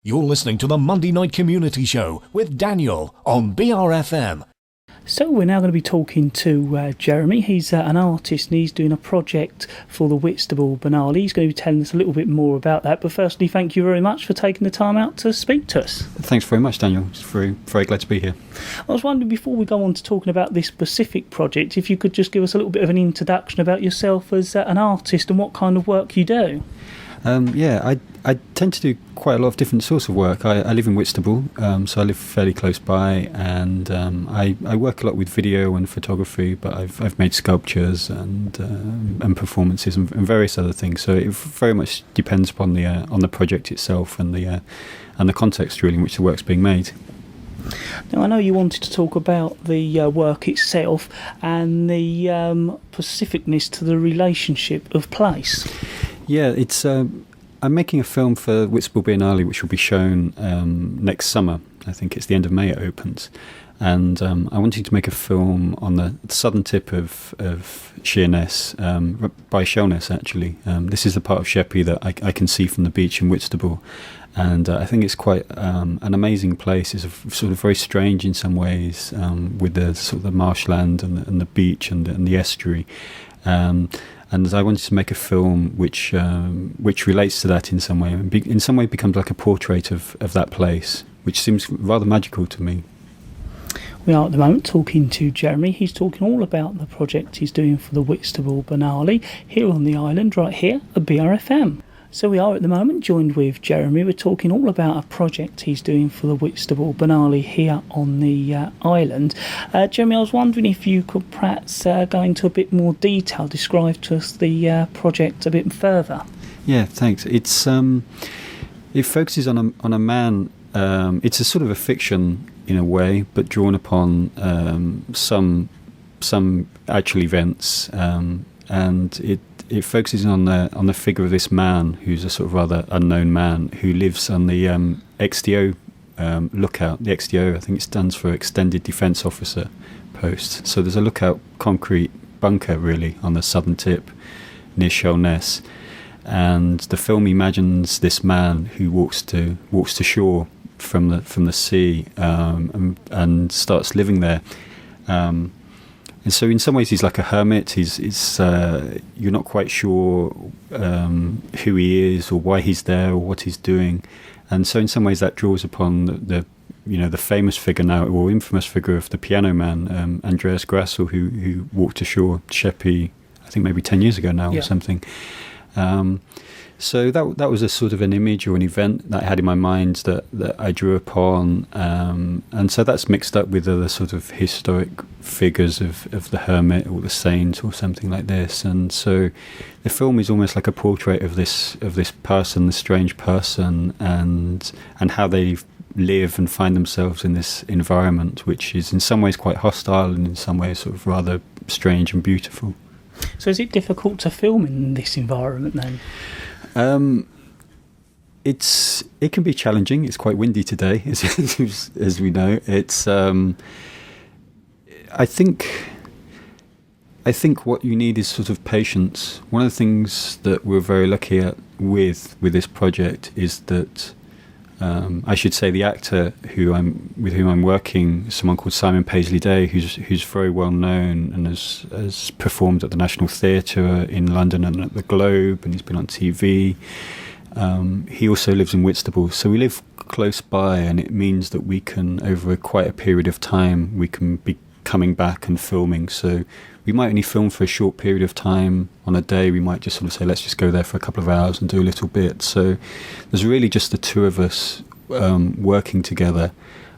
You're listening to the Monday Night Community Show with Daniel on BRFM. So we're now going to be talking to Jeremy. He's an artist and he's doing a project for the Whitstable Biennale. He's going to be telling us a little bit more about that. But firstly, thank you very much for taking the time out to speak to us. Thanks very much, Daniel. It's very glad to be here. I was wondering, before we go on to talking about this specific project, if you could just give us a little bit of an introduction about yourself as an artist and what kind of work you do. I tend to do quite a lot of different sorts of work. I live in Whitstable, so I live fairly close by, and I work a lot with video and photography, but I've made sculptures and performances and various other things. So it very much depends upon the project itself and the context really in which the work's being made. Now, I know you wanted to talk about the work itself and the specificness to the relationship of place. Yeah, it's. I'm making a film for Whitstable Biennale, which will be shown next summer. I think it's the end of May it opens. And I wanted to make a film on the southern tip of Sheerness, by Sheerness actually. This is the part of Sheppey that I can see from the beach in Whitstable. And I think it's quite an amazing place. It's sort of very strange in some ways, with the sort of the marshland and the beach and the estuary. And I wanted to make a film which relates to that in some way, and in some way becomes like a portrait of that place, which seems rather magical to me. We are at the moment talking to Jeremy. He's talking all about the project he's doing for the Whitstable Biennale here on the island, right here at BRFM. So we are at the moment joined with Jeremy. We're talking all about a project he's doing for the Whitstable Biennale here on the island. Jeremy, I was wondering if you could perhaps go into a bit more detail, describe to us the project a bit further. Yeah, thanks. It focuses on a man. It's a sort of a fiction in a way, but drawn upon some actual events, and it focuses on the figure of this man who's a sort of rather unknown man who lives on the XDO lookout. The XDO, I think it stands for Extended Defence Officer post. So there's a lookout concrete bunker really on the southern tip near Sheerness, and the film imagines this man who walks to shore from the sea and starts living there. And so in some ways he's like a hermit. You're not quite sure who he is or why he's there or what he's doing. And so in some ways that draws upon the famous figure now, or infamous figure of the piano man, Andreas Grassel, who walked ashore sheppey, I think maybe 10 years ago now or something. So that was a sort of an image or an event that I had in my mind that I drew upon, and so that's mixed up with other sort of historic figures of the hermit or the saint or something like this. And so the film is almost like a portrait of this person, the strange person, and how they live and find themselves in this environment, which is in some ways quite hostile and in some ways sort of rather strange and beautiful. So is it difficult to film in this environment then? It can be challenging. It's quite windy today, as we know. It's I think what you need is sort of patience. One of the things that we're very lucky at with this project is that I should say the actor with whom I'm working, someone called Simon Paisley Day, who's very well known and has performed at the National Theatre in London and at the Globe, and he's been on TV. He also lives in Whitstable, so we live close by, and it means that we can, over quite a period of time, we can be coming back and filming. So we might only film for a short period of time on a day. We might just sort of say, let's just go there for a couple of hours and do a little bit. So there's really just the two of us working together.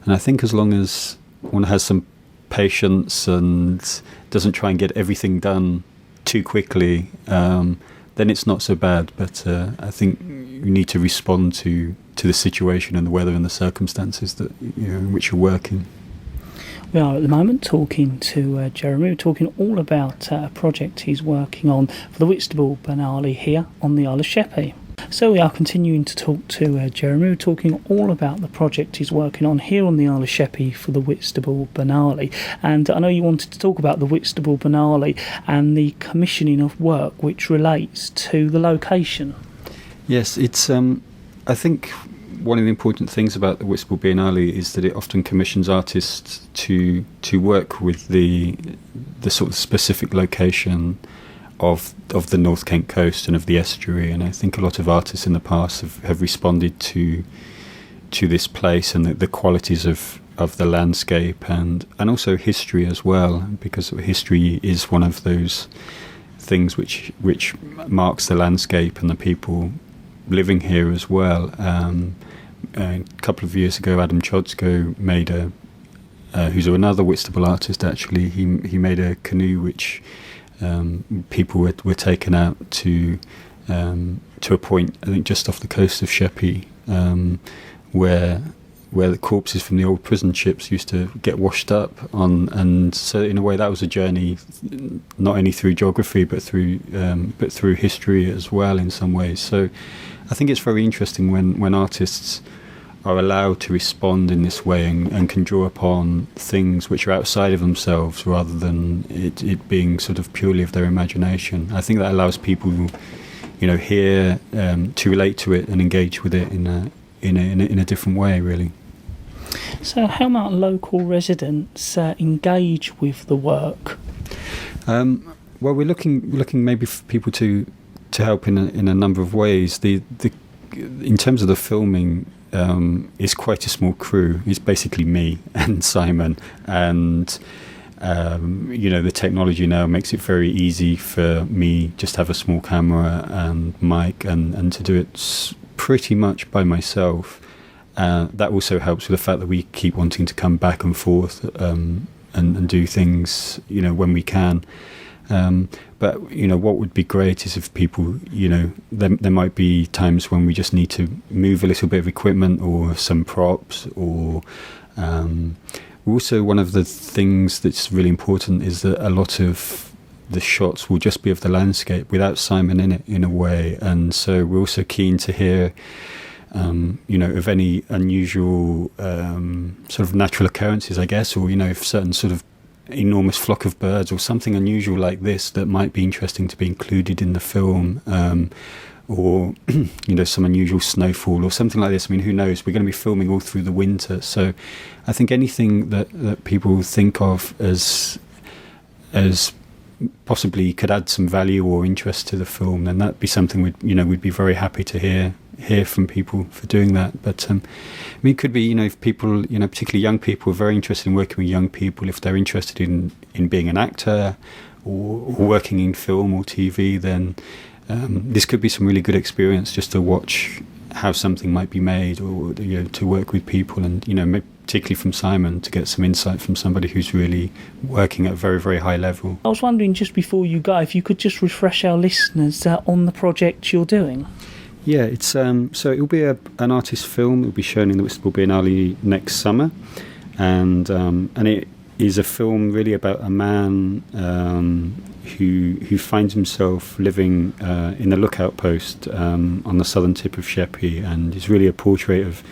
And I think as long as one has some patience and doesn't try and get everything done too quickly, then it's not so bad. But I think you need to respond to the situation and the weather and the circumstances that in which you're working. We are at the moment talking to Jeremy. We're talking all about a project he's working on for the Whitstable Biennale here on the Isle of Sheppey. So we are continuing to talk to Jeremy. We're talking all about the project he's working on here on the Isle of Sheppey for the Whitstable Biennale. And I know you wanted to talk about the Whitstable Biennale and the commissioning of work which relates to the location. Yes, it's. I think one of the important things about the Whitstable Biennale is that it often commissions artists to work with the sort of specific location of the North Kent coast and of the estuary. And I think a lot of artists in the past have responded to this place and the qualities of the landscape and also history as well, because history is one of those things which marks the landscape and the people living here as well. A couple of years ago, Adam Chodsko made who's another Whitstable artist actually, he made a canoe which people were taken out to a point, I think just off the coast of Sheppey, where the corpses from the old prison ships used to get washed up on, and so in a way that was a journey not only through geography but through history as well in some ways. So I think it's very interesting when artists are allowed to respond in this way and can draw upon things which are outside of themselves rather than it being sort of purely of their imagination. I think that allows people, here to relate to it and engage with it in a different way, really. So how might local residents engage with the work? Well, we're looking maybe for people to help in a number of ways. In terms of the filming, it's quite a small crew. It's basically me and Simon, and the technology now makes it very easy for me just to have a small camera and mic and to do it pretty much by myself. That also helps with the fact that we keep wanting to come back and forth and do things, when we can. But what would be great is if people, there might be times when we just need to move a little bit of equipment or some props, or also one of the things that's really important is that a lot of the shots will just be of the landscape without Simon in it, in a way. And so we're also keen to hear of any unusual sort of natural occurrences, I guess, or if certain sort of enormous flock of birds or something unusual like this that might be interesting to be included in the film, or some unusual snowfall or something like this. I mean, who knows? We're going to be filming all through the winter, so I think anything that people think of as possibly could add some value or interest to the film, then that'd be something we'd be very happy to hear from people for doing that. But it could be, if people, particularly young people, are very interested in working with young people. If they're interested in being an actor or working in film or TV, then this could be some really good experience just to watch how something might be made, or to work with people, and particularly from Simon, to get some insight from somebody who's really working at a very, very high level. I was wondering, just before you go, if you could just refresh our listeners on the project you're doing. Yeah, it's so it'll be an artist film. It'll be shown in the Whitstable Biennale next summer, and it is a film really about a man who finds himself living in a lookout post on the southern tip of Sheppey, and is really a portrait of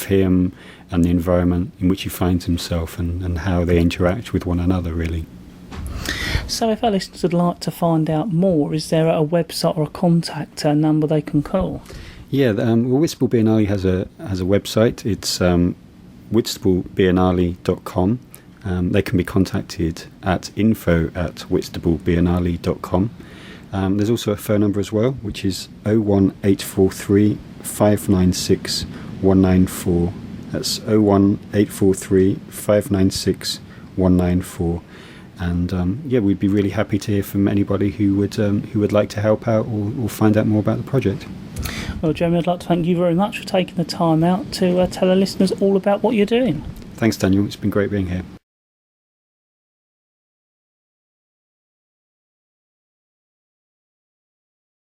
him and the environment in which he finds himself and how they interact with one another, really. So if our listeners would like to find out more, is there a website or a contact number they can call? Yeah, Whitstable Biennale has a website. It's whitstablebiennale.com. They can be contacted at info@whitstablebiennale.com. There's also a phone number as well, which is 01843 596 194. That's 01843 596 194. And we'd be really happy to hear from anybody who would like to help out or find out more about the project. Well, Jeremy, I'd like to thank you very much for taking the time out to tell our listeners all about what you're doing. Thanks, Daniel. It's been great being here.